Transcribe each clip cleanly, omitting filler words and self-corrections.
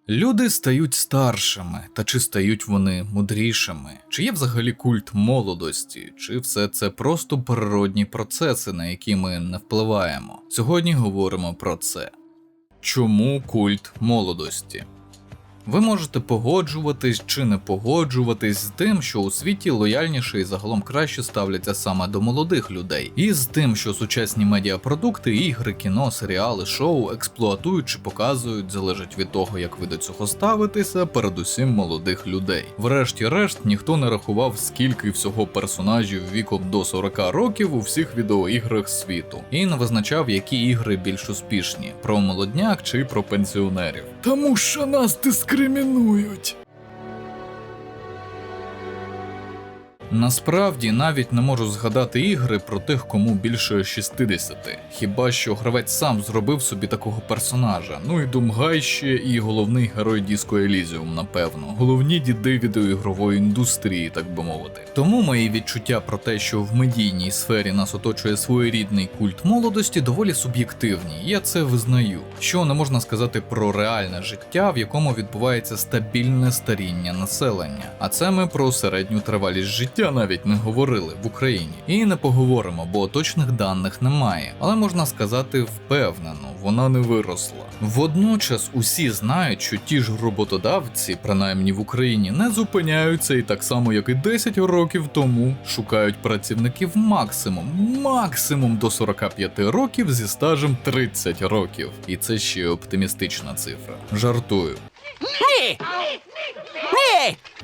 Люди стають старшими, та чи стають вони мудрішими? Чи є взагалі культ молодості? Чи все це просто природні процеси, на які ми не впливаємо? Сьогодні говоримо про це. Чому культ молодості? Ви можете погоджуватись чи не погоджуватись з тим, що у світі лояльніше і загалом краще ставляться саме до молодих людей, і з тим, що сучасні медіапродукти, ігри, кіно, серіали, шоу експлуатують чи показують, залежить від того, як ви до цього ставитеся, передусім молодих людей. Врешті-решт, ніхто не рахував, скільки всього персонажів віком до 40 років у всіх відеоіграх світу, і не визначав, які ігри більш успішні – про молодняк чи про пенсіонерів. Тому що нас дискримінують. Насправді, навіть не можу згадати ігри про тих, кому більше 60. Хіба що гравець сам зробив собі такого персонажа. Ну і Думгай ще, і головний герой Disco Elysium, напевно. Головні діди відеоігрової індустрії, так би мовити. Тому мої відчуття про те, що в медійній сфері нас оточує своєрідний культ молодості, доволі суб'єктивні. Я це визнаю. Що не можна сказати про реальне життя, в якому відбувається стабільне старіння населення. А це ми про середню тривалість життя навіть не говорили в Україні. І не поговоримо, бо точних даних немає. Але можна сказати впевнено, вона не виросла. Водночас усі знають, що ті ж роботодавці, принаймні в Україні, не зупиняються і так само, як і 10 років тому, шукають працівників максимум до 45 років зі стажем 30 років. І це ще оптимістична цифра. Жартую.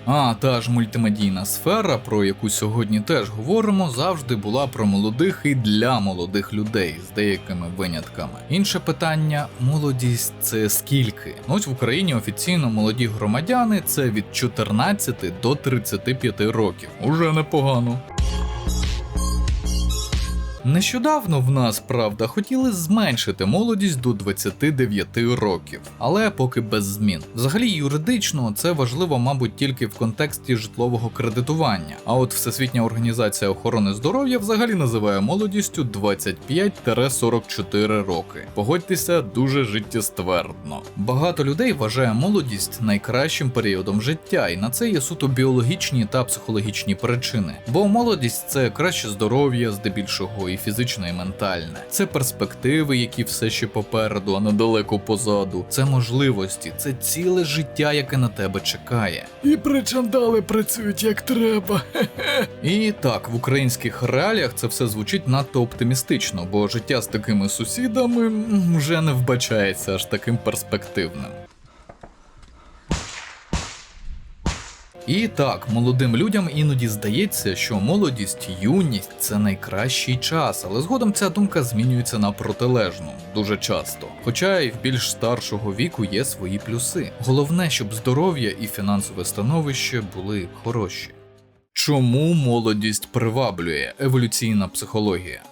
А та ж мультимедійна сфера, про яку сьогодні теж говоримо, завжди була про молодих і для молодих людей, з деякими винятками. Інше питання – молодість – це скільки? Ось в Україні офіційно молоді громадяни – це від 14 до 35 років. Уже непогано. Нещодавно в нас, правда, хотіли зменшити молодість до 29 років, але поки без змін. Взагалі юридично це важливо, мабуть, тільки в контексті житлового кредитування, а от Всесвітня організація охорони здоров'я взагалі називає молодістю 25-44 роки. Погодьтеся, дуже життєствердно. Багато людей вважає молодість найкращим періодом життя, і на це є суто біологічні та психологічні причини. Бо молодість – це краще здоров'я, здебільшого, і фізичне, і ментальне. Це перспективи, які все ще попереду, а не далеко позаду. Це можливості, це ціле життя, яке на тебе чекає. І причандали працюють як треба. І так, в українських реаліях це все звучить надто оптимістично, бо життя з такими сусідами вже не вбачається аж таким перспективним. І так, молодим людям іноді здається, що молодість, юність – це найкращий час, але згодом ця думка змінюється на протилежну, дуже часто. Хоча і в більш старшого віку є свої плюси. Головне, щоб здоров'я і фінансове становище були хороші. Чому молодість приваблює? Еволюційна психологія.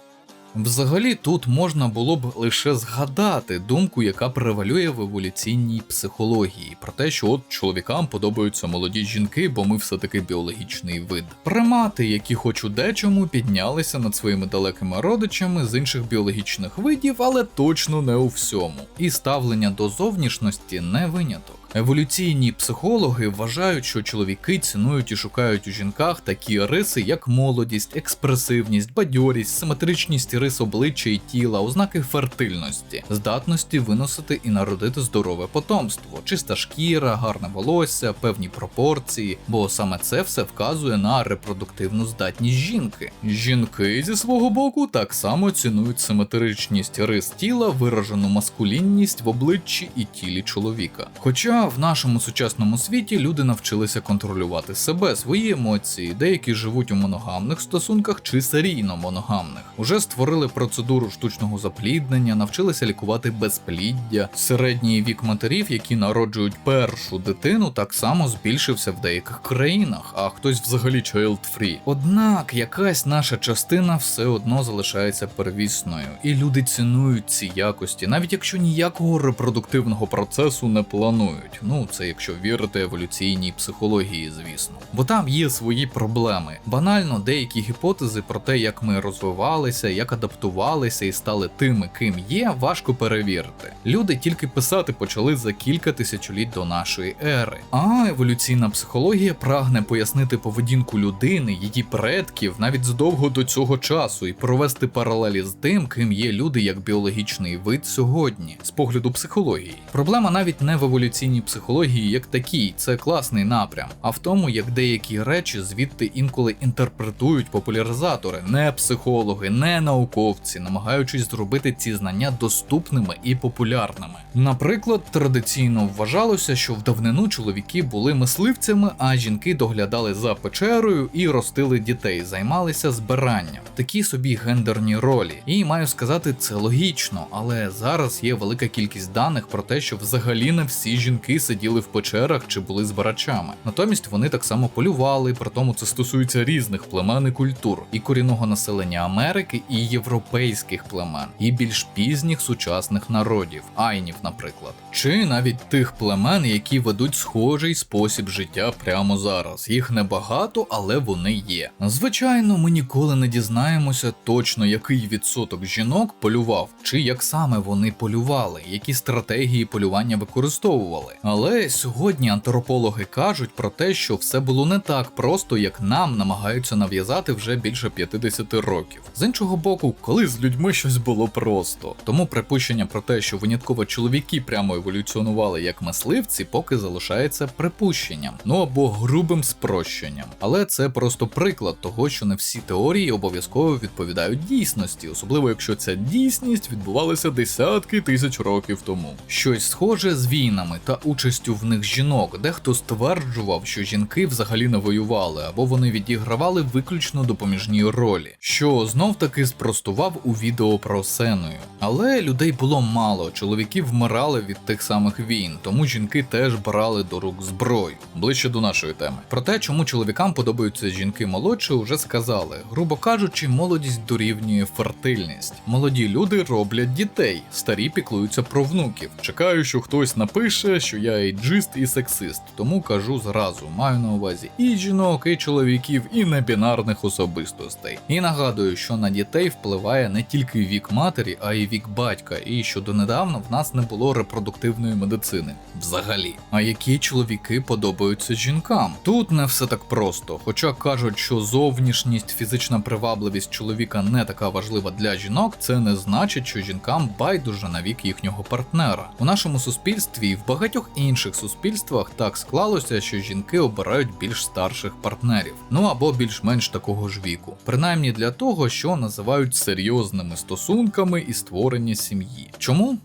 Взагалі тут можна було б лише згадати думку, яка превалює в еволюційній психології, про те, що от чоловікам подобаються молоді жінки, бо ми все-таки біологічний вид. Примати, які хоч у дечому піднялися над своїми далекими родичами з інших біологічних видів, але точно не у всьому. І ставлення до зовнішності не виняток. Еволюційні психологи вважають, що чоловіки цінують і шукають у жінках такі риси, як молодість, експресивність, бадьорість, симетричність рис обличчя і тіла, ознаки фертильності, здатності виносити і народити здорове потомство, чиста шкіра, гарне волосся, певні пропорції, бо саме це все вказує на репродуктивну здатність жінки. Жінки зі свого боку так само цінують симетричність рис тіла, виражену маскулінність в обличчі і тілі чоловіка. Хоча в нашому сучасному світі люди навчилися контролювати себе, свої емоції, деякі живуть у моногамних стосунках чи серійно моногамних. Уже створили процедуру штучного запліднення, навчилися лікувати безпліддя. Середній вік матерів, які народжують першу дитину, так само збільшився в деяких країнах, а хтось взагалі child-free. Однак якась наша частина все одно залишається первісною, і люди цінують ці якості, навіть якщо ніякого репродуктивного процесу не планують. Ну, це якщо вірити еволюційній психології, звісно. Бо там є свої проблеми. Банально, деякі гіпотези про те, як ми розвивалися, як адаптувалися і стали тими, ким є, важко перевірити. Люди тільки писати почали за кілька тисячоліть до нашої ери. А еволюційна психологія прагне пояснити поведінку людини, її предків навіть задовго до цього часу і провести паралелі з тим, ким є люди як біологічний вид сьогодні, з погляду психології. Проблема навіть не в еволюційній психології як такій, це класний напрям, а в тому, як деякі речі звідти інколи інтерпретують популяризатори, не психологи, не науковці, намагаючись зробити ці знання доступними і популярними. Наприклад, традиційно вважалося, що в давнину чоловіки були мисливцями, а жінки доглядали за печерою і ростили дітей, займалися збиранням. Такі собі гендерні ролі. І маю сказати, це логічно, але зараз є велика кількість даних про те, що взагалі не всі жінки сиділи в печерах чи були збирачами. Натомість вони так само полювали, при тому це стосується різних племен і культур, і корінного населення Америки, і європейських племен, і більш пізніх сучасних народів, айнів, наприклад. Чи навіть тих племен, які ведуть схожий спосіб життя прямо зараз. Їх небагато, але вони є. Звичайно, ми ніколи не дізнаємося точно, який відсоток жінок полював, чи як саме вони полювали, які стратегії полювання використовували. Але сьогодні антропологи кажуть про те, що все було не так просто, як нам намагаються нав'язати вже більше 50 років. З іншого боку, коли з людьми щось було просто. Тому припущення про те, що винятково чоловіки прямо еволюціонували як мисливці, поки залишається припущенням, або грубим спрощенням. Але це просто приклад того, що не всі теорії обов'язково відповідають дійсності, особливо якщо ця дійсність відбувалася десятки тисяч років тому. Щось схоже з війнами та участю в них жінок. Дехто стверджував, що жінки взагалі не воювали, або вони відігравали виключно допоміжні ролі, що знов-таки спростував у відео про Сеною. Але людей було мало, чоловіки вмирали від тих самих війн, тому жінки теж брали до рук зброю. Ближче до нашої теми. Про те, чому чоловікам подобаються жінки молодші, уже сказали. Грубо кажучи, молодість дорівнює фертильність. Молоді люди роблять дітей, старі піклуються про внуків. Чекаю, що хтось напише, що я ейджист і сексист, тому кажу зразу, маю на увазі і жінок, і чоловіків, і небінарних особистостей. І нагадую, що на дітей впливає не тільки вік матері, а й вік батька, і що донедавна в нас не було репродуктивної медицини. Взагалі. А які чоловіки подобаються жінкам? Тут не все так просто. Хоча кажуть, що зовнішність, фізична привабливість чоловіка не така важлива для жінок, це не значить, що жінкам байдуже на вік їхнього партнера. У нашому суспільстві і в багатьох інших суспільствах так склалося, що жінки обирають більш старших партнерів. Або більш-менш такого ж віку. Принаймні для того, що називають серйозними стосунками і створення сім'ї. Чому?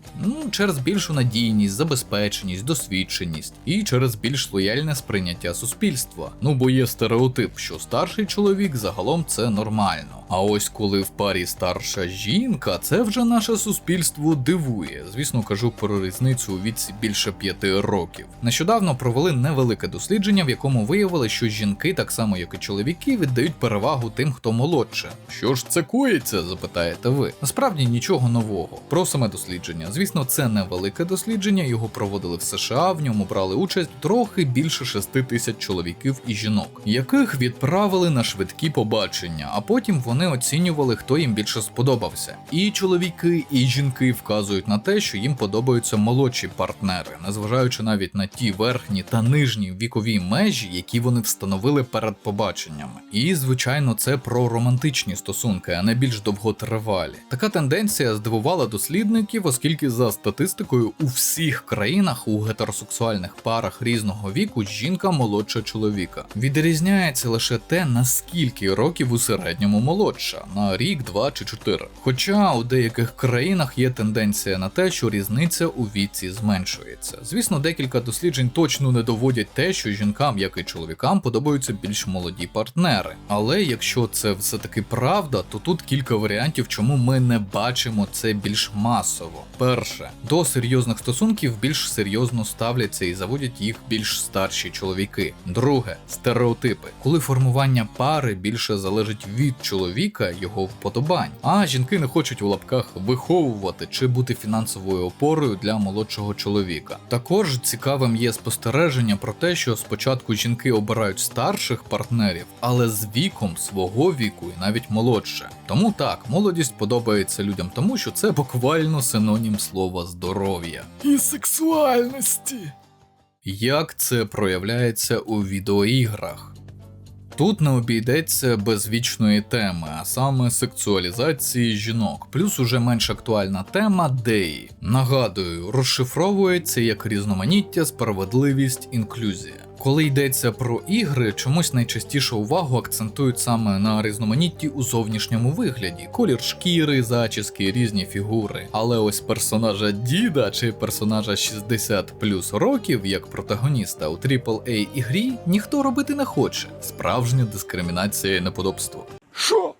Через більшу надійність, забезпеченість, досвідченість і через більш лояльне сприйняття суспільства. Бо є стереотип, що старший чоловік загалом це нормально. А ось коли в парі старша жінка, це вже наше суспільство дивує. Звісно, кажу про різницю у віці більше 5 років. Нещодавно провели невелике дослідження, в якому виявили, що жінки, так само як і чоловіки, віддають перевагу тим, хто молодше. Що ж це коїться, запитаєте ви? Насправді нічого нового. Про саме дослідження. Звісно, це невелике дослідження, його проводили в США, в ньому брали участь трохи більше 6 тисяч чоловіків і жінок, яких відправили на швидкі побачення, а потім вони оцінювали, хто їм більше сподобався. І чоловіки, і жінки вказують на те, що їм подобаються молодші партнери, незважаючи навіть на ті верхні та нижні вікові межі, які вони встановили перед побаченнями. І, звичайно, це про романтичні стосунки, а не більш довготривалі. Така тенденція здивувала дослідників, оскільки за статистикою у всіх країнах у гетеросексуальних парах різного віку жінка молодша чоловіка. Відрізняється лише те, наскільки років у середньому молодша, на рік, 2 чи 4. Хоча у деяких країнах є тенденція на те, що різниця у віці зменшується. Звісно, декілька досліджень точно не доводять те, що жінкам, як і чоловікам, подобаються більш молоді партнери. Але якщо це все-таки правда, то тут кілька варіантів, чому ми не бачимо це більш масово. Перше, до серйозних стосунків більш серйозно ставляться і заводять їх більш старші чоловіки. Друге, стереотипи. Коли формування пари більше залежить від чоловіка, його вподобань, а жінки не хочуть у лапках виховувати чи бути фінансовою опорою для молодшого чоловіка. Також цікавим є спостереження про те, що спочатку жінки обирають старших партнерів, але з віком свого віку і навіть молодше. Тому так, молодість подобається людям тому, що це буквально синонім слова здоров'я. І сексуальності. Як це проявляється у відеоіграх? Тут не обійдеться без вічної теми, а саме сексуалізації жінок, плюс уже менш актуальна тема деї. Нагадую, розшифровується як різноманіття, справедливість, інклюзія. Коли йдеться про ігри, чомусь найчастіше увагу акцентують саме на різноманітті у зовнішньому вигляді: колір шкіри, зачіски, різні фігури. Але ось персонажа діда чи персонажа 60 плюс років як протагоніста у AAA ігрі ніхто робити не хоче. Справжня дискримінація і неподобство. Що?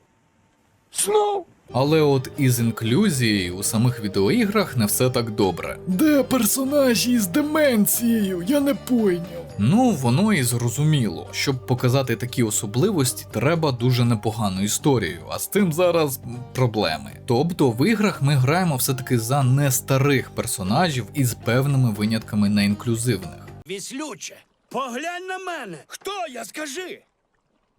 Знов? Але от із інклюзією у самих відеоіграх не все так добре. Де персонажі із деменцією? Я не пойняв. Ну, воно і зрозуміло. Щоб показати такі особливості, треба дуже непогану історію, а з цим зараз проблеми. Тобто в іграх ми граємо все-таки за не старих персонажів із певними винятками неінклюзивних. Віслюче, поглянь на мене! Хто я, скажи?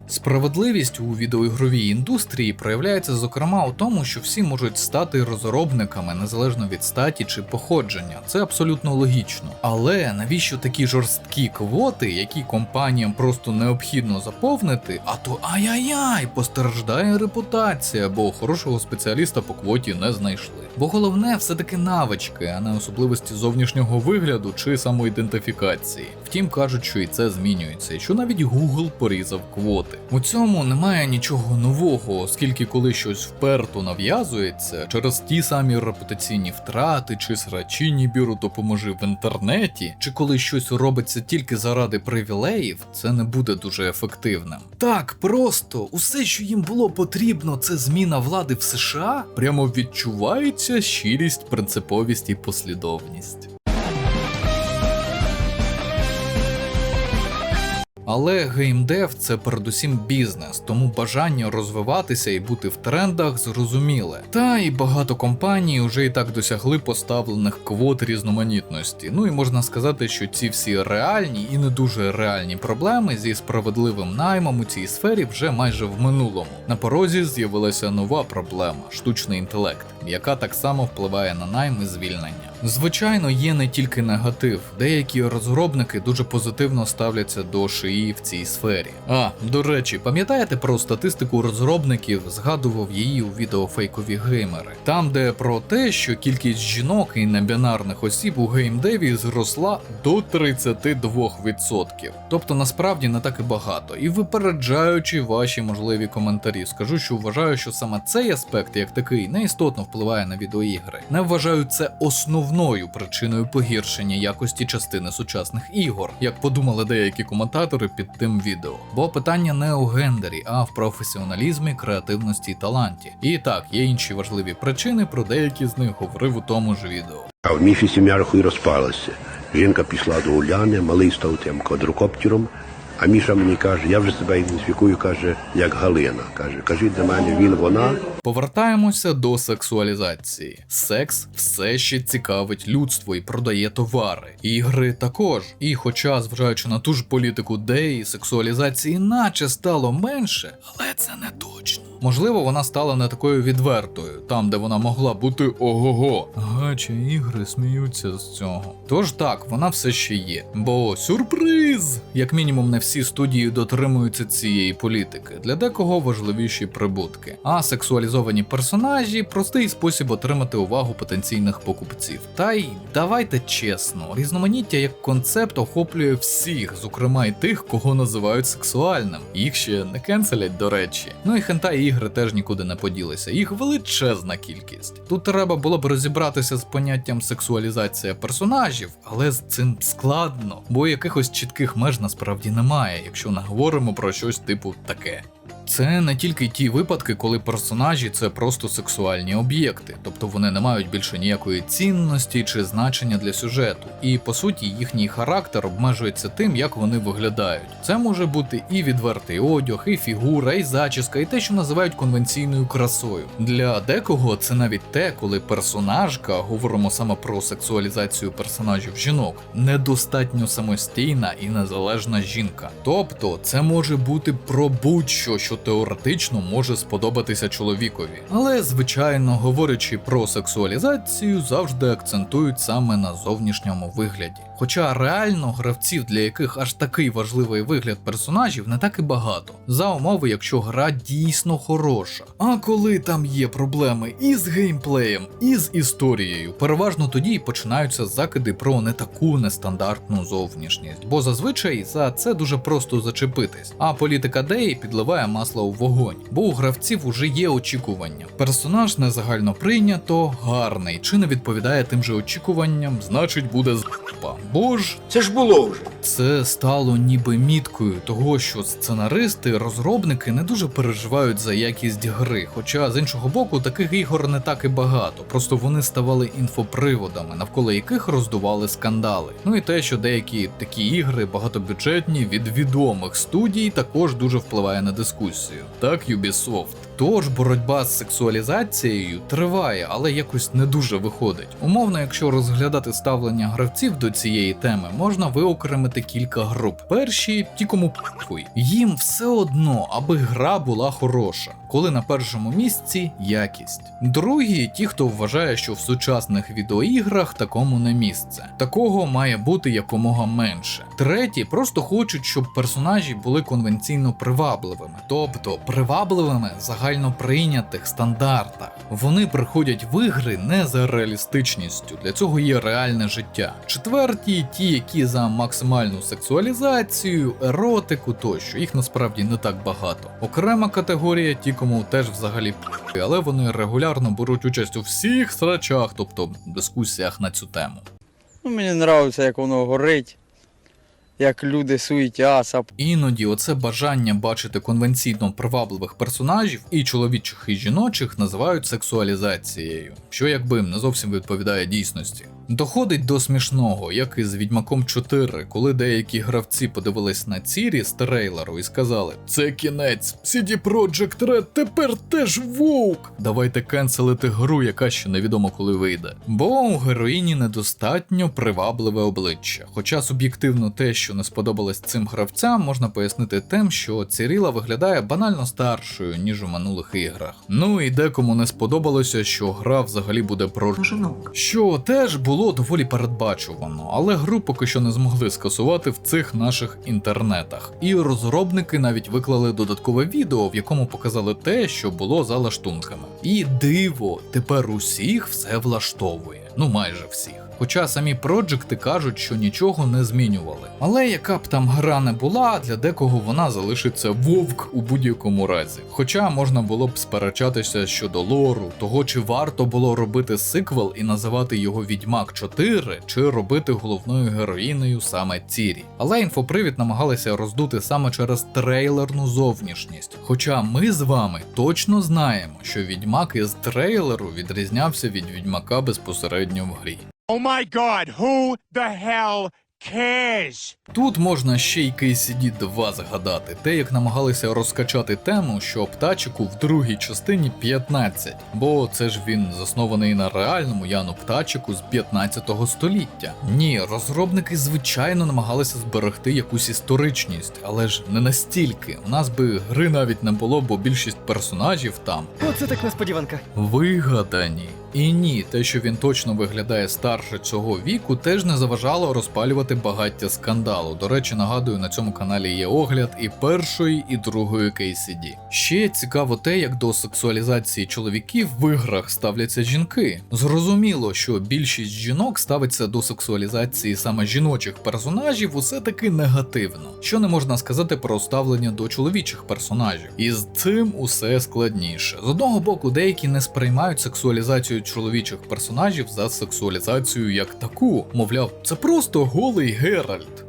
Справедливість у відеоігровій індустрії проявляється зокрема у тому, що всі можуть стати розробниками незалежно від статі чи походження. Це абсолютно логічно. Але навіщо такі жорсткі квоти, які компаніям просто необхідно заповнити, а то ай-яй-яй, постраждає репутація, бо хорошого спеціаліста по квоті не знайшли. Бо головне все-таки навички, а не особливості зовнішнього вигляду чи самоідентифікації. Втім, кажуть, що і це змінюється, і що навіть Google порізав квоти. У цьому немає нічого нового, оскільки коли щось вперто нав'язується, через ті самі репутаційні втрати чи срачі Нібіру допоможи в інтернеті, чи коли щось робиться тільки заради привілеїв, це не буде дуже ефективним. Так просто, усе, що їм було потрібно, це зміна влади в США, прямо відчувається щирість, принциповість і послідовність. Але геймдев – це передусім бізнес, тому бажання розвиватися і бути в трендах зрозуміле. Та і багато компаній уже і так досягли поставлених квот різноманітності. Ну і можна сказати, що ці всі реальні і не дуже реальні проблеми зі справедливим наймом у цій сфері вже майже в минулому. На порозі з'явилася нова проблема – штучний інтелект, яка так само впливає на найм і звільнення. Звичайно, є не тільки негатив. Деякі розробники дуже позитивно ставляться до шиї в цій сфері. А, до речі, пам'ятаєте про статистику розробників? Згадував її у відео «Фейкові геймери». Там, де про те, що кількість жінок і небінарних осіб у геймдеві зросла до 32%. Тобто насправді не так і багато. І випереджаючи ваші можливі коментарі, скажу, що вважаю, що саме цей аспект як такий неістотно впливає на відеоігри. Не вважаю це основною причиною погіршення якості частини сучасних ігор, як подумали деякі коментатори під тим відео. Бо питання не у гендері, а в професіоналізмі, креативності і таланті. І так, є інші важливі причини, про деякі з них говорив у тому ж відео. А в Міші сім'я рахуй розпалася. Жінка пішла до Уляни, малий став тим квадрокоптером, а Міша мені каже, я вже себе ідентифікую, каже, як Галина. Каже, кажіть до мене, він, вона. Повертаємося до сексуалізації. Секс все ще цікавить людство і продає товари. Ігри також. І хоча, зважаючи на ту ж політику деї, сексуалізації наче стало менше, але це не точно. Можливо, вона стала не такою відвертою, там, де вона могла бути ого-го. Гачі ігри сміються з цього. Тож так, вона все ще є. Бо сюрприз! Як мінімум, не всі студії дотримуються цієї політики. Для декого важливіші прибутки. А сексуалізовані персонажі – простий спосіб отримати увагу потенційних покупців. Та й давайте чесно, різноманіття як концепт охоплює всіх, зокрема й тих, кого називають сексуальним. Їх ще не кенселять, до речі. Ну і хентай ігри теж нікуди не поділися, їх величезна кількість. Тут треба було б розібратися з поняттям сексуалізація персонажів, але з цим складно, бо якихось чітких меж насправді немає, якщо не говоримо про щось типу таке. Це не тільки ті випадки, коли персонажі – це просто сексуальні об'єкти, тобто вони не мають більше ніякої цінності чи значення для сюжету, і по суті їхній характер обмежується тим, як вони виглядають. Це може бути і відвертий одяг, і фігура, і зачіска, і те, що називають конвенційною красою. Для декого це навіть те, коли персонажка, говоримо саме про сексуалізацію персонажів жінок, недостатньо самостійна і незалежна жінка. Тобто це може бути про будь-що, що теоретично може сподобатися чоловікові. Але, звичайно, говорячи про сексуалізацію, завжди акцентують саме на зовнішньому вигляді. Хоча реально гравців, для яких аж такий важливий вигляд персонажів, не так і багато. За умови, якщо гра дійсно хороша. А коли там є проблеми і з геймплеєм, і з історією, переважно тоді й починаються закиди про не таку нестандартну зовнішність. Бо зазвичай за це дуже просто зачепитись. А політика Деї підливає масло у вогонь. Бо у гравців уже є очікування. Персонаж не загально прийнято, гарний, чи не відповідає тим же очікуванням, значить буде з***па. Бо ж Це ж було вже. це стало ніби міткою того, що сценаристи, розробники не дуже переживають за якість гри. Хоча з іншого боку, таких ігор не так і багато. Просто вони ставали інфоприводами, навколо яких роздували скандали. Ну і те, що деякі такі ігри багатобюджетні від відомих студій, також дуже впливає на дискусію. Так, Ubisoft. Тож боротьба з сексуалізацією триває, але якось не дуже виходить. Умовно, якщо розглядати ставлення гравців до цієї теми, можна виокремити кілька груп. Перші – ті, кому похуй. Їм все одно, аби гра була хороша. Коли на першому місці – якість. Другі – ті, хто вважає, що в сучасних відеоіграх такому не місце. Такого має бути якомога менше. Треті – просто хочуть, щоб персонажі були конвенційно привабливими. Тобто привабливими загально прийнятих стандартах. Вони приходять в ігри не за реалістичністю, для цього є реальне життя. Четверті – ті, які за максимальну сексуалізацію, еротику тощо, їх насправді не так багато. Окрема категорія – ті, кому теж взагалі п***, але вони регулярно беруть участь у всіх срачах, тобто дискусіях на цю тему. Мені подобається, як воно горить, як люди суетяться. Іноді оце бажання бачити конвенційно привабливих персонажів, і чоловічих, і жіночих, називають сексуалізацією, що якби не зовсім відповідає дійсності. Доходить до смішного, як і з Відьмаком 4, коли деякі гравці подивились на Цірі з трейлеру і сказали: «Це кінець, CD Projekt Red тепер теж вовк! Давайте кенселити гру, яка ще невідомо коли вийде». Бо у героїні недостатньо привабливе обличчя. Хоча суб'єктивно те, що не сподобалось цим гравцям, можна пояснити тим, що Ціріла виглядає банально старшою, ніж у минулих іграх. Ну і декому не сподобалося, що гра взагалі буде про жінок. Що теж було доволі передбачувано, але гру поки що не змогли скасувати в цих наших інтернетах. І розробники навіть виклали додаткове відео, в якому показали те, що було за лаштунками. І диво, тепер усіх все влаштовує. Ну майже всіх. Хоча самі проджекти кажуть, що нічого не змінювали. Але яка б там гра не була, для декого вона залишиться вовк у будь-якому разі. Хоча можна було б сперечатися щодо лору, того чи варто було робити сиквел і називати його Відьмак 4, чи робити головною героїнею саме Цірі. Але інфопривід намагалися роздути саме через трейлерну зовнішність. Хоча ми з вами точно знаємо, що Відьмак із трейлеру відрізнявся від Відьмака безпосередньо в грі. Oh my God, who the hell cares? Тут можна ще й KCD 2 згадати, те, як намагалися розкачати тему, що Птачику в другій частині 15, бо це ж він заснований на реальному Яну Птачику з 15 століття. Ні, розробники звичайно намагалися зберегти якусь історичність, але ж не настільки. У нас би гри навіть не було, бо більшість персонажів там Оце так несподіванка. вигадані. І ні, те, що він точно виглядає старше цього віку, теж не заважало розпалювати багаття скандалу. До речі, нагадую, на цьому каналі є огляд і першої, і другої KCD. Ще цікаво те, як до сексуалізації чоловіків в іграх ставляться жінки. Зрозуміло, що більшість жінок ставиться до сексуалізації саме жіночих персонажів усе таки негативно, що не можна сказати про ставлення до чоловічих персонажів. І з цим усе складніше. З одного боку, деякі не сприймають сексуалізацію чоловічих персонажів за сексуалізацію як таку. Мовляв, це просто голий Геральт.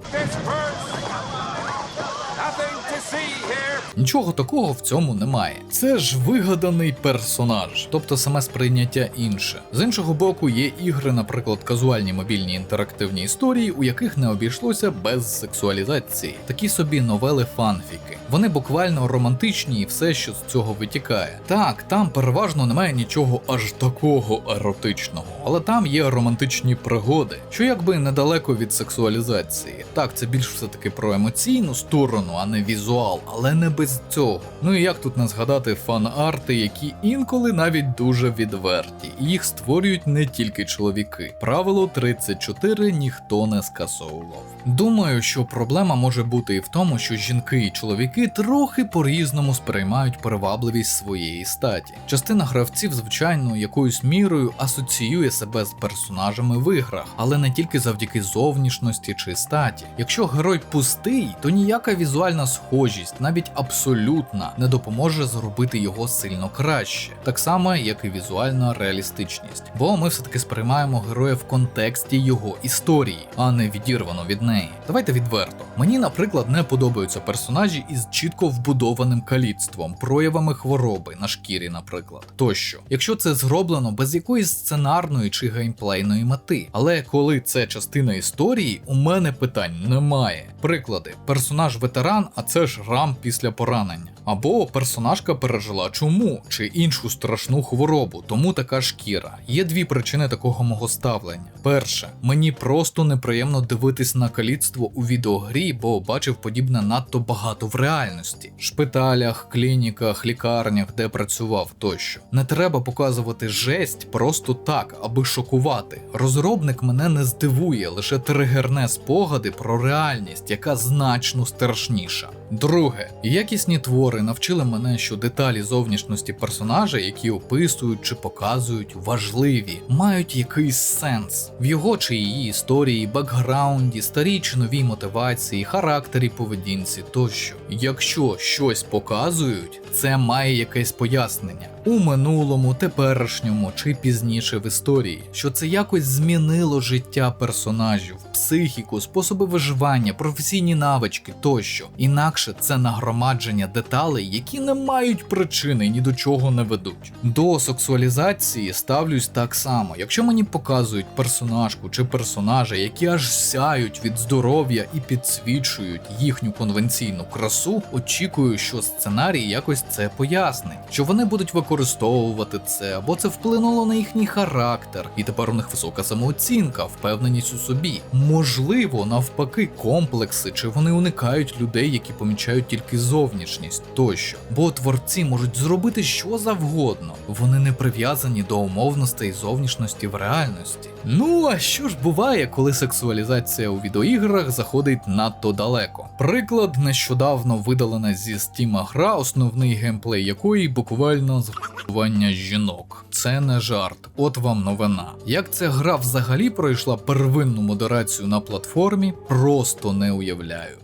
Нічого такого в цьому немає. Це ж вигаданий персонаж, тобто саме сприйняття інше. З іншого боку, є ігри, наприклад, казуальні мобільні інтерактивні історії, у яких не обійшлося без сексуалізації. Такі собі новели-фанфіки. Вони буквально романтичні і все, що з цього витікає. Так, там переважно немає нічого аж такого еротичного, але там є романтичні пригоди, що якби недалеко від сексуалізації. Так, це більш все-таки про емоційну сторону, а не візуал, але не без цього. Ну і як тут не згадати фан-арти, які інколи навіть дуже відверті, і їх створюють не тільки чоловіки. Правило 34 ніхто не скасовував. Думаю, що проблема може бути і в тому, що жінки і чоловіки трохи по-різному сприймають привабливість своєї статі. Частина гравців, звичайно, якоюсь мірою асоціює себе з персонажами в іграх, але не тільки завдяки зовнішності чи статі. Якщо герой пустий, то ніяка візуальна схожість, навіть абсолютна, не допоможе зробити його сильно краще. Так само, як і візуальна реалістичність. Бо ми все-таки сприймаємо героя в контексті його історії, а не відірвано від неї. Давайте відверто. Мені, наприклад, не подобаються персонажі із чітко вбудованим каліцтвом, проявами хвороби на шкірі, наприклад, тощо. Якщо це зроблено без якоїсь сценарної чи геймплейної мети. Але коли це частина історії, у мене питань немає. Приклади. Персонаж ветеран, а це шрам після поранення. Або персонажка пережила чуму чи іншу страшну хворобу, тому така шкіра. Є дві причини такого мого ставлення. Перше, мені просто неприємно дивитись на каліцтво у відеогрі, бо бачив подібне надто багато в реальності. Шпиталях, клініках, лікарнях, де працював тощо. Не треба показувати жесть просто так, аби шокувати. Розробник мене не здивує, лише тригерне спогади про реальність, яка значно страшніша. Друге, якісні твори навчили мене, що деталі зовнішності персонажа, які описують чи показують, важливі, мають якийсь сенс. В його чи її історії, бекграунді, старій чи новій мотивації, характері, поведінці тощо. Якщо щось показують, це має якесь пояснення. У минулому, теперішньому чи пізніше в історії, що це якось змінило життя персонажів, психіку, способи виживання, професійні навички тощо. Інакше це нагромадження деталей, які не мають причини і ні до чого не ведуть. До сексуалізації ставлюсь так само. Якщо мені показують персонажку чи персонажа, які аж сяють від здоров'я і підсвічують їхню конвенційну красу, очікую, що сценарій якось це пояснить, що вони будуть використовувати це, або це вплинуло на їхній характер, і тепер у них висока самооцінка, впевненість у собі. Можливо, навпаки, комплекси, чи вони уникають людей, які помічають тільки зовнішність тощо. Бо творці можуть зробити що завгодно. Вони не прив'язані до умовностей зовнішності в реальності. Ну, а що ж буває, коли сексуалізація у відеоіграх заходить надто далеко? Приклад, нещодавно видалена зі Steam гра, основний геймплей якої буквально зґвалтування жінок. Це не жарт, от вам новина. Як ця гра взагалі пройшла первинну модерацію на платформі, просто не уявляю.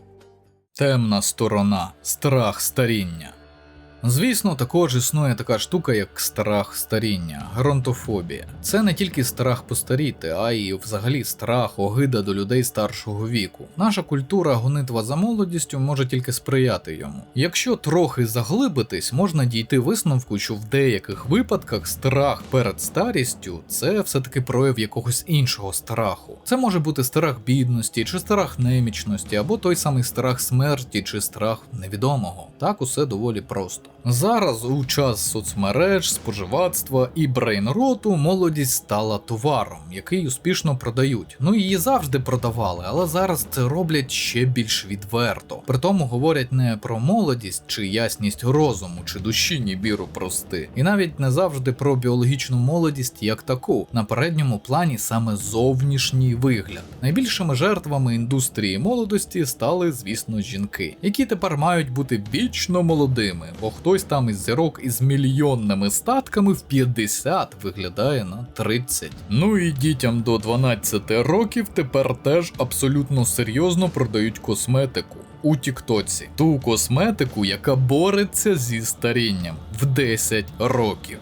Темна сторона. Страх старіння. Звісно, також існує така штука, як страх старіння, геронтофобія. Це не тільки страх постаріти, а й взагалі страх, огида до людей старшого віку. Наша культура гонитва за молодістю може тільки сприяти йому. Якщо трохи заглибитись, можна дійти висновку, що в деяких випадках страх перед старістю – це все-таки прояв якогось іншого страху. Це може бути страх бідності, чи страх немічності, або той самий страх смерті, чи страх невідомого. Так усе доволі просто. Зараз у час соцмереж, споживацтва і брейнроту молодість стала товаром, який успішно продають. Ну її завжди продавали, але зараз це роблять ще більш відверто. Притому говорять не про молодість чи ясність розуму, чи душі нібіру прости. І навіть не завжди про біологічну молодість як таку. На передньому плані саме зовнішній вигляд. Найбільшими жертвами індустрії молодості стали, звісно, жінки, які тепер мають бути вічно молодими, бо хтось там із зірок із мільйонними статками в 50 виглядає на 30. Ну і дітям до 12 років тепер теж абсолютно серйозно продають косметику у Тіктоці. Ту косметику, яка бореться зі старінням в 10 років.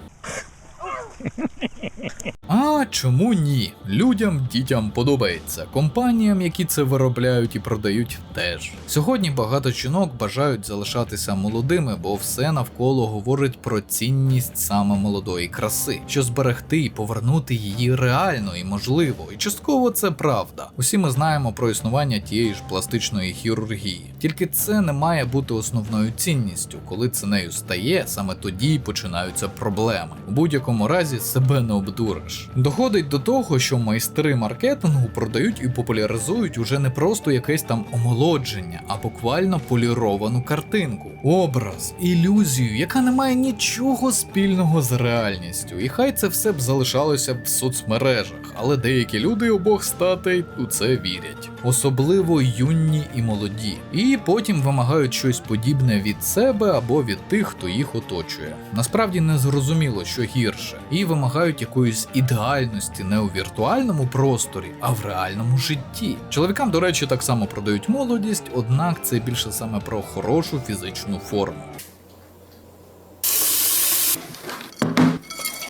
А чому ні? Людям, дітям подобається. Компаніям, які це виробляють і продають, теж. Сьогодні багато жінок бажають залишатися молодими, бо все навколо говорить про цінність саме молодої краси, що зберегти і повернути її реально і можливо. І частково це правда. Усі ми знаємо про існування тієї ж пластичної хірургії. Тільки це не має бути основною цінністю. Коли це нею стає, саме тоді починаються проблеми. У будь-якому разі себе не обдуриш. продаж. Доходить до того, що майстри маркетингу продають і популяризують уже не просто якесь там омолодження, а буквально поліровану картинку, образ, ілюзію, яка не має нічого спільного з реальністю. І хай це все б залишалося в соцмережах, але деякі люди обох статей у це вірять. Особливо юні і молоді. І потім вимагають щось подібне від себе або від тих, хто їх оточує. Насправді не зрозуміло, що гірше. І вимагають якоїсь ідеальності не у віртуальному просторі, а в реальному житті. Чоловікам, до речі, так само продають молодість, однак це більше саме про хорошу фізичну форму.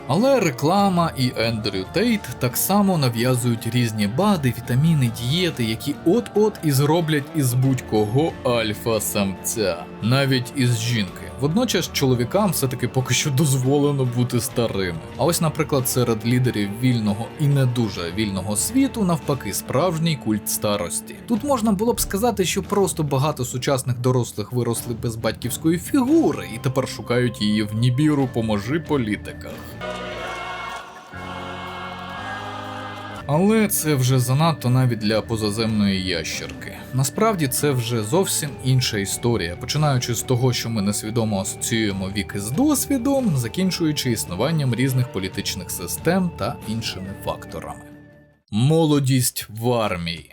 Але реклама і Ендрю Тейт так само нав'язують різні БАДи, вітаміни, дієти, які от-от і зроблять із будь-кого альфа-самця. Навіть із жінки. Водночас чоловікам все-таки поки що дозволено бути старими. А ось, наприклад, серед лідерів вільного і не дуже вільного світу навпаки справжній культ старості. Тут можна було б сказати, що просто багато сучасних дорослих виросли без батьківської фігури і тепер шукають її в Нібіру «Поможи політиках». Але це вже занадто навіть для позаземної ящерки. Насправді це вже зовсім інша історія, починаючи з того, що ми несвідомо асоціюємо вік із досвідом, закінчуючи існуванням різних політичних систем та іншими факторами. Молодість в армії.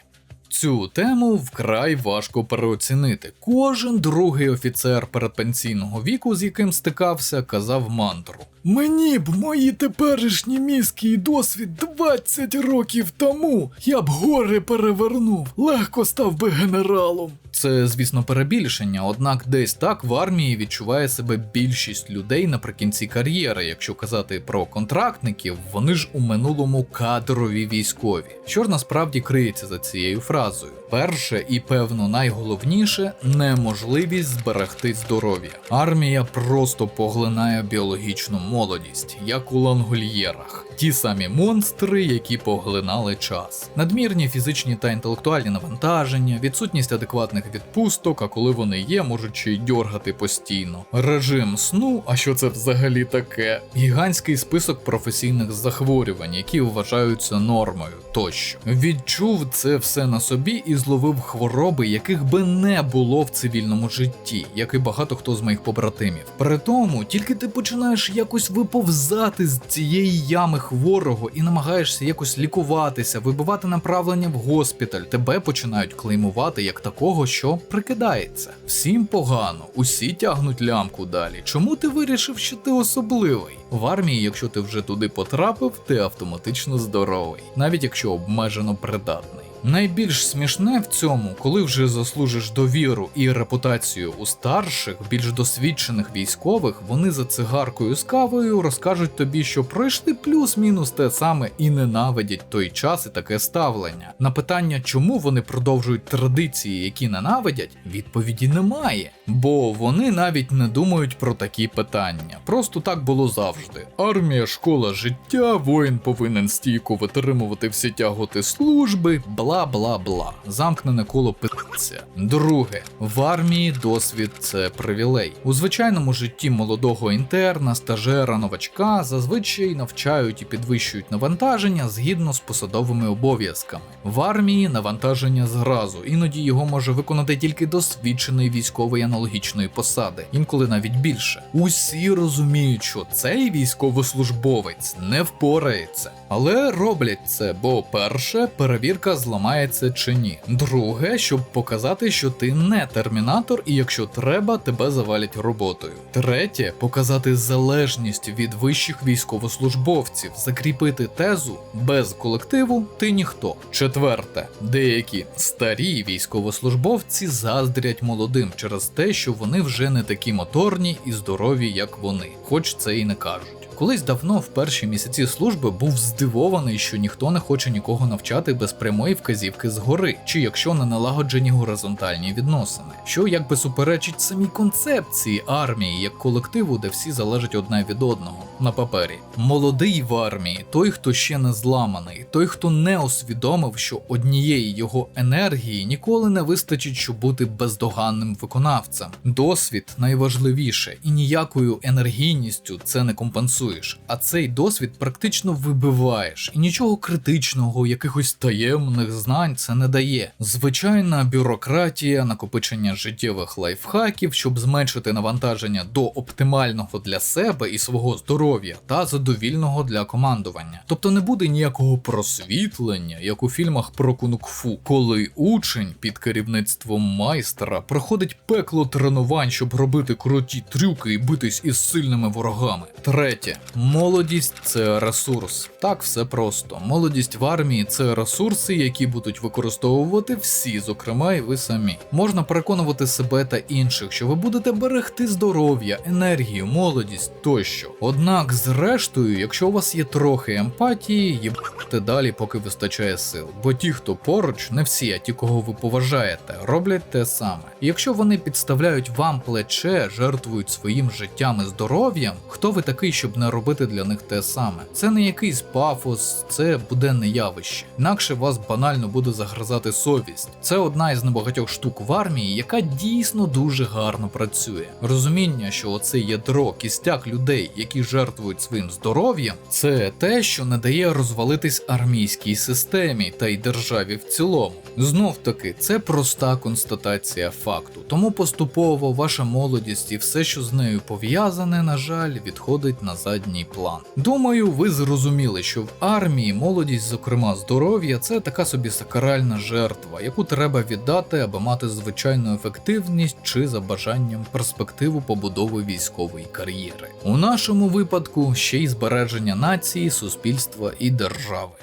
Цю тему вкрай важко переоцінити. Кожен другий офіцер передпенсійного віку, з яким стикався, казав мантру. Мені б мої теперішні мізки і досвід 20 років тому, я б гори перевернув, легко став би генералом. Це, звісно, перебільшення, однак десь так в армії відчуває себе більшість людей наприкінці кар'єри. Якщо казати про контрактників, вони ж у минулому кадрові військові. Що ж насправді криється за цією фразою? Перше і, певно, найголовніше – неможливість зберегти здоров'я. Армія просто поглинає біологічну молодість, як у лангольєрах. Ті самі монстри, які поглинали час. Надмірні фізичні та інтелектуальні навантаження, відсутність адекватних відпусток, а коли вони є, можуть ще й дьоргати постійно. Режим сну, а що це взагалі таке? Гігантський список професійних захворювань, які вважаються нормою, тощо. Відчув це все на собі і зловив хвороби, яких би не було в цивільному житті, як і багато хто з моїх побратимів. При тому, тільки ти починаєш якось виповзати з цієї ями хворого і намагаєшся якось лікуватися, вибивати направлення в госпіталь, тебе починають клеймувати як такого, що прикидається. Всім погано, усі тягнуть лямку далі. Чому ти вирішив, що ти особливий? В армії, якщо ти вже туди потрапив, ти автоматично здоровий, навіть якщо обмежено придатний. Найбільш смішне в цьому, коли вже заслужиш довіру і репутацію у старших, більш досвідчених військових, вони за цигаркою з кавою розкажуть тобі, що пройшли плюс-мінус те саме і ненавидять той час і таке ставлення. На питання, чому вони продовжують традиції, які ненавидять, відповіді немає. Бо вони навіть не думають про такі питання. Просто так було завжди. Армія – школа життя, воїн повинен стійко витримувати всі тяготи служби, бла-бла-бла. Замкнене коло пи***ця. Друге. В армії досвід – це привілей. У звичайному житті молодого інтерна, стажера, новачка зазвичай навчають і підвищують навантаження згідно з посадовими обов'язками. В армії навантаження зразу, іноді його може виконати тільки досвідчений військовий аналогічної посади, інколи навіть більше. Усі розуміють, що цей військовослужбовець не впорається. Але роблять це, бо перше, перевірка зламається чи ні. Друге, щоб показати, що ти не термінатор і якщо треба, тебе завалять роботою. Третє, показати залежність від вищих військовослужбовців, закріпити тезу без колективу ти ніхто. Четверте, деякі старі військовослужбовці заздрять молодим через те, що вони вже не такі моторні і здорові, як вони, хоч це і не кажуть. Колись давно в перші місяці служби був здивований, що ніхто не хоче нікого навчати без прямої вказівки згори, чи якщо не налагоджені горизонтальні відносини, що якби суперечить самій концепції армії як колективу, де всі залежать одне від одного. на папері. Молодий в армії, той, хто ще не зламаний, той, хто не усвідомив, що однієї його енергії ніколи не вистачить, щоб бути бездоганним виконавцем. Досвід найважливіше, і ніякою енергійністю це не компенсуєш, а цей досвід практично вибиваєш, і нічого критичного, якихось таємних знань це не дає. Звичайна бюрократія, накопичення життєвих лайфхаків, щоб зменшити навантаження до оптимального для себе і свого здоров'я та задовільного для командування. Тобто не буде ніякого просвітлення, як у фільмах про кунг-фу, коли учень під керівництвом майстра проходить пекло тренувань, щоб робити круті трюки і битись із сильними ворогами. Третє. Молодість – це ресурс. Так все просто. Молодість в армії – це ресурси, які будуть використовувати всі, зокрема і ви самі. Можна переконувати себе та інших, що ви будете берегти здоров'я, енергію, молодість тощо. Однак, зрештою, якщо у вас є трохи емпатії, їбте далі, поки вистачає сил. Бо ті, хто поруч, не всі, а ті, кого ви поважаєте, роблять те саме. І якщо вони підставляють вам плече, жертвують своїм життям і здоров'ям, хто ви такий, щоб не робити для них те саме? Це не якийсь пафос, це буденне явище. Інакше вас банально буде загризати совість. Це одна із небагатьох штук в армії, яка дійсно дуже гарно працює. Розуміння, що оце ядро, кістяк людей, які жертвують своїм здоров'ям, це те, що не дає розвалитись армійській системі та й державі в цілому. Знов таки, це проста констатація факту. Тому поступово ваша молодість і все, що з нею пов'язане, на жаль, відходить на задній план. Думаю, ви зрозуміли, що в армії молодість, зокрема здоров'я, це така собі сакральна жертва, яку треба віддати, аби мати звичайну ефективність чи за бажанням перспективу побудови військової кар'єри. У нашому випадку ще й збереження нації, суспільства і держави.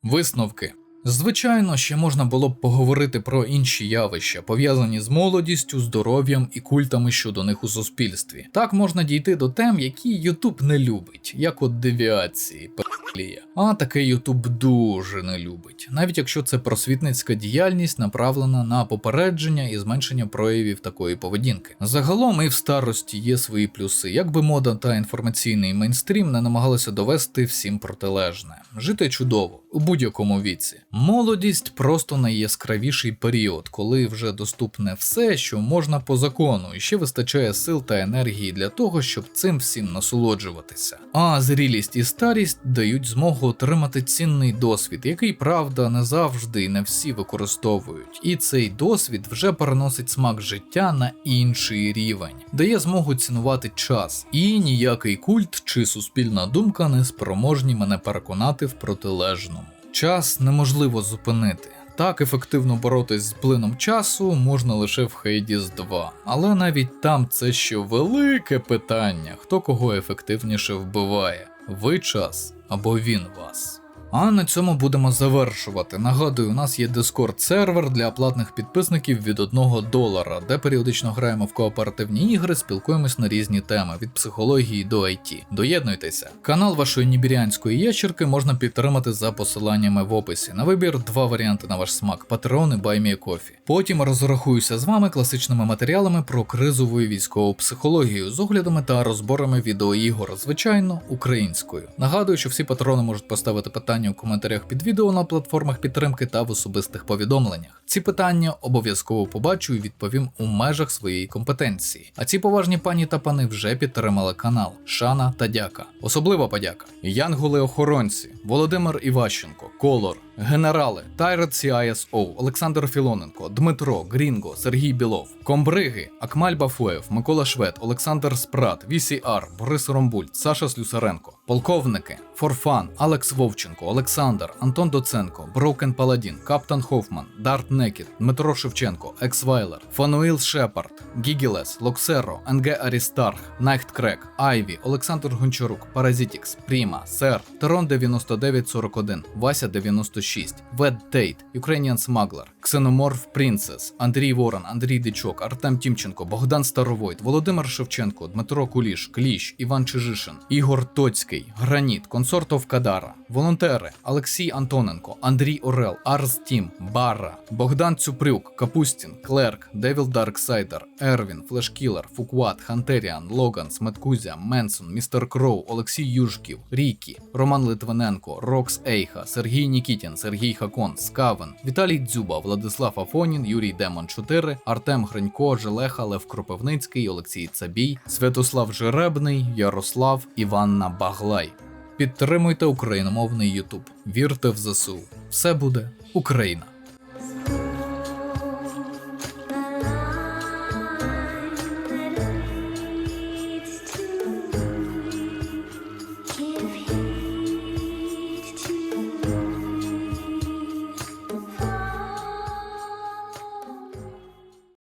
Висновки. Звичайно, ще можна було б поговорити про інші явища, пов'язані з молодістю, здоров'ям і культами щодо них у суспільстві. Так можна дійти до тем, які YouTube не любить, як от девіації, п***лія. А таке YouTube дуже не любить, навіть якщо це просвітницька діяльність, направлена на попередження і зменшення проявів такої поведінки. Загалом і в старості є свої плюси, якби мода та інформаційний мейнстрім не намагалися довести всім протилежне. Жити чудово, у будь-якому віці. Молодість просто найяскравіший період, коли вже доступне все, що можна по закону, і ще вистачає сил та енергії для того, щоб цим всім насолоджуватися. А зрілість і старість дають змогу отримати цінний досвід, який, правда, не завжди і не всі використовують. І цей досвід вже переносить смак життя на інший рівень, дає змогу цінувати час. І ніякий культ чи суспільна думка не спроможні мене переконати в протилежному. Час неможливо зупинити. Так ефективно боротись з плином часу можна лише в Hades 2. Але навіть там це ще велике питання, хто кого ефективніше вбиває. Ви час або він вас. А на цьому будемо завершувати. Нагадую, у нас є Discord-сервер для платних підписників від $1, де періодично граємо в кооперативні ігри, спілкуємось на різні теми, від психології до IT. Доєднуйтеся. Канал вашої нібірянської ящерки можна підтримати за посиланнями в описі. На вибір 2 варіанти на ваш смак – Patreon і Buy Me a Coffee. Потім розрахуюся з вами класичними матеріалами про кризову і військову психологію з оглядами та розборами відеоігор, звичайно, українською. Нагадую, що всі патрони можуть поставити питання у коментарях під відео на платформах підтримки та в особистих повідомленнях. Ці питання обов'язково побачу і відповім у межах своєї компетенції. А ці поважні пані та пани вже підтримали канал. Шана та дяка. Особлива подяка. Янголи-охоронці, Володимир Іващенко, Колор, Генерали, Тайрет CISO, Олександр Філоненко, Дмитро, Грінго, Сергій Білов, Комбриги, Акмаль Бафуєв, Микола Швед, Олександр Спрат, VCR, Борис Ромбульт, Саша Слюсаренко, полковники, Форфан, Алекс Вовченко, Олександр, Антон Доценко, Броукен Паладін, Каптан Хофман, Дарт Некіт, Дмитро Шевченко, Ексвайлер, Фануїл Шепард, Гігілес, Локсеро, НГ Арістарх, Найхткрек, Айві, Олександр Гончарук, Паразитікс, Пріма, Сер, Терон 9941, Вася 96, Вед Тейт, Ukrainian Smuggler, Ксеноморф Принцес, Андрій Ворон, Андрій Дичок, Артем Тімченко, Богдан Старовойт, Володимир Шевченко, Дмитро Куліш, Кліщ, Іван Чижишин, Ігор Тоцький, Граніт, Консортов Кадара, волонтери Олексій Антоненко, Андрій Орел, Арс Тім, Барра, Богдан Цюпрюк, Капустін, Клерк, Девіл Дарксайдер, Ервін, Флешкілер, Фукват, Хантеріан, Логан, Сметкузя, Менсон, Містер Кроу, Олексій Южків, Рікі, Роман Литвиненко, Рокс Ейха, Сергій Нікітін, Сергій Хакон, Скавен, Віталій Дзюба, Владислав Афонін, Юрій Демон 4, Артем Гринько, Желеха, Лев Кропивницький, Олексій Цабій, Святослав Жеребний, Ярослав, Іванна Баглай. Підтримуйте україномовний YouTube. Вірте в ЗСУ. Все буде Україна.